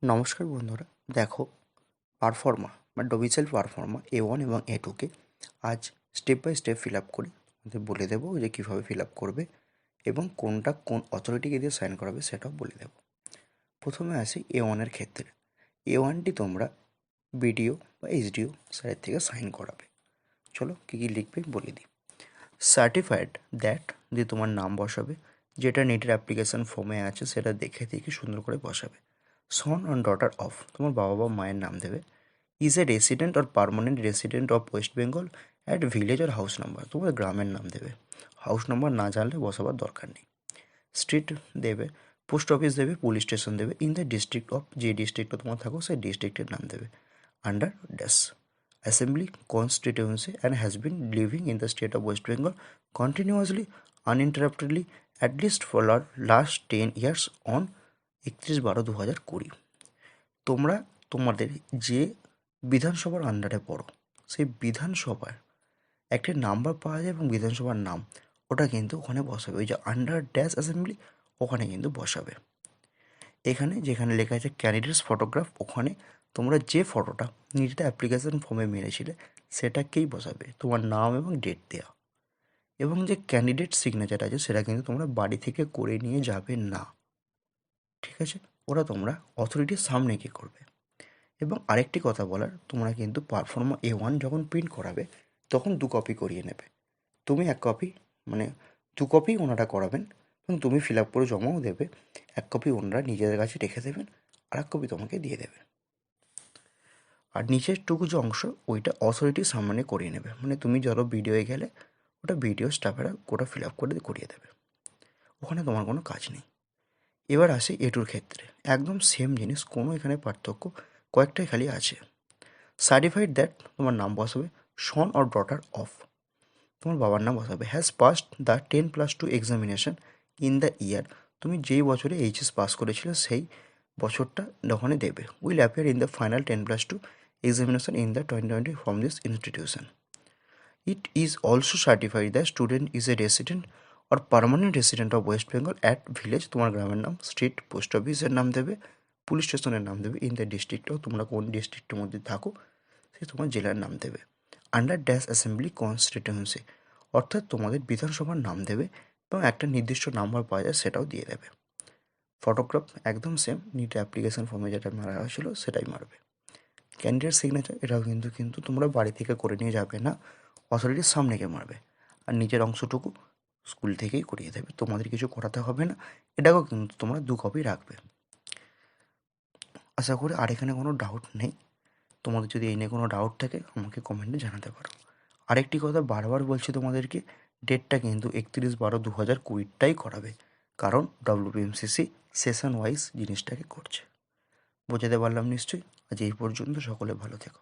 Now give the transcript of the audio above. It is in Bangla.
নমস্কার বন্ধুরা, দেখো পারফর্মা বা ডোমিসাইল পারফর্মা A1 এবং A2কে আজ step by step fill up করে তোমাদের বলে দেবো যে কীভাবে ফিল আপ করবে এবং কোনটা কোন অথরিটিকে দিয়ে সাইন করাবে সেটাও বলে দেবো। প্রথমে আসি A1-এর ক্ষেত্রে। A1টি তোমরা বিডিও বা এসডিও স্যারের থেকে সাইন করাবে। চলো কী কী লিখবে বলে দিই। সার্টিফাইড দ্যাট দিয়ে তোমার নাম বসাবে, যেটা নেটের অ্যাপ্লিকেশান ফর্মে আছে সেটা দেখে সুন্দর করে বসাবে। সন অ্যান্ড ডটার অফ, তোমার বাবা বা মায়ের নাম দেবে। Is a resident or permanent resident of West Bengal at village আর হাউস নাম্বার, তোমার গ্রামের নাম দেবে। হাউস নাম্বার না জানলে বসাবার দরকার নেই। স্ট্রিট দেবে, পোস্ট অফিস দেবে, পুলিশ স্টেশন দেবে। ইন দ্য ডিস্ট্রিক্ট অফ, যে ডিস্ট্রিক্টে তোমার থাকো সেই ডিস্ট্রিক্টের নাম দেবে। Under dash assembly constituency and has been living in the state of West Bengal continuously uninterruptedly at least for last 10 years on 31/12/2020। তোমরা তোমাদের যে বিধানসভার আন্ডারে পড়ো সেই বিধানসভার একটি নাম্বার পাওয়া যায় এবং বিধানসভার নাম, ওটা কিন্তু ওখানে বসাবে। ওই যে আন্ডার ড্যাশ অ্যাসেম্বলি ওখানে কিন্তু বসাবে। এখানে যেখানে লেখা আছে ক্যান্ডিডেটস ফটোগ্রাফ, ওখানে তোমরা যে ফটোটা নিজেদের অ্যাপ্লিকেশন ফর্মে মেরেছিলে সেটাকেই বসাবে, তোমার নাম এবং ডেট দেওয়া। এবং যে ক্যান্ডিডেট সিগনেচার আছে সেটা কিন্তু তোমরা বাড়ি থেকে করে নিয়ে যাবে না, ঠিক আছে? ওরা তোমরা অথরিটির সামনে গিয়ে করবে। এবং আরেকটি কথা বলার, তোমরা কিন্তু পারফর্মা A1 যখন প্রিন্ট করাবে তখন 2 কপি করিয়ে নেবে। তুমি 1 কপি, মানে 2 কপি ওনারা করাবেন এবং তুমি ফিল আপ করে জমাও দেবে। 1 কপি ওনারা নিজেদের কাছে রেখে দেবেন, আর 1 কপি তোমাকে দিয়ে দেবে। আর নিচেরটুকু যে অংশ ওইটা অথরিটির সামনে করিয়ে নেবে, মানে তুমি ধরো ভিডিওয়ে গেলে ওটা ভিডিও স্টাফেরা ওটা ফিল আপ করে করিয়ে দেবে, ওখানে তোমার কোনো কাজ নেই। এবার আসি A2-র ক্ষেত্রে, একদম সেম জিনিস, কোনো এখানে পার্থক্য কয়েকটাই খালি আছে। সার্টিফাইড দ্যাট, তোমার নাম বসাবে। সন অর ডটার অফ, তোমার বাবার নাম বসাবে। Has passed the 10+2 examination in the year, তুমি যেই বছরে এইচএস পাস করেছিলে সেই বছরটা ওখানে দেবে। Will appear in the final 10+2 examination in the 2020 from this institution. It is also certified that student is a resident or permanent resident of West Bengal at village, তোমার গ্রামের নাম, স্ট্রিট, পোস্ট অফিসের নাম দেবে, পুলিশ স্টেশনের নাম দেবে। ইন দ্য ডিস্ট্রিক্টও তোমরা কোন ডিস্ট্রিক্টের মধ্যে থাকো সে তোমার জেলার নাম দেবে। আন্ডার ড্যাশ অ্যাসেম্বলি কনস্টিটিউয়েন্সি, অর্থাৎ তোমাদের বিধানসভার নাম দেবে এবং একটা নির্দিষ্ট নাম্বার পাওয়া যায় সেটাও দিয়ে দেবে। ফটোগ্রাফ একদম সেম, নিট অ্যাপ্লিকেশন ফর্মে যেটা মারা হয়েছিল সেটাই মারবে। ক্যান্ডিডেট সিগনেচার এটাও কিন্তু তোমরা বাড়ি থেকে করে নিয়ে যাবে না, অথরিটির সামনে গিয়ে মারবে। আর নিচের অংশটুকু স্কুল থেকেই করিয়ে দেবে, তোমাদের কিছু করাতে হবে না। এটাকেও কিন্তু তোমরা 2 কপি রাখবে। আশা করি আর এখানে কোনো ডাউট নেই। তোমাদের যদি এই নিয়ে কোনো ডাউট থাকে আমাকে কমেন্টে জানাতে পারো। আরেকটি কথা বারবার বলছি তোমাদেরকে, ডেটটা কিন্তু 31/12/2020টাই করাবে, কারণ WBMCC সেশন ওয়াইজ জিনিসটাকে করছে। বোঝাতে পারলাম নিশ্চয়ই? আজ এই পর্যন্ত, সকলে ভালো থেকো।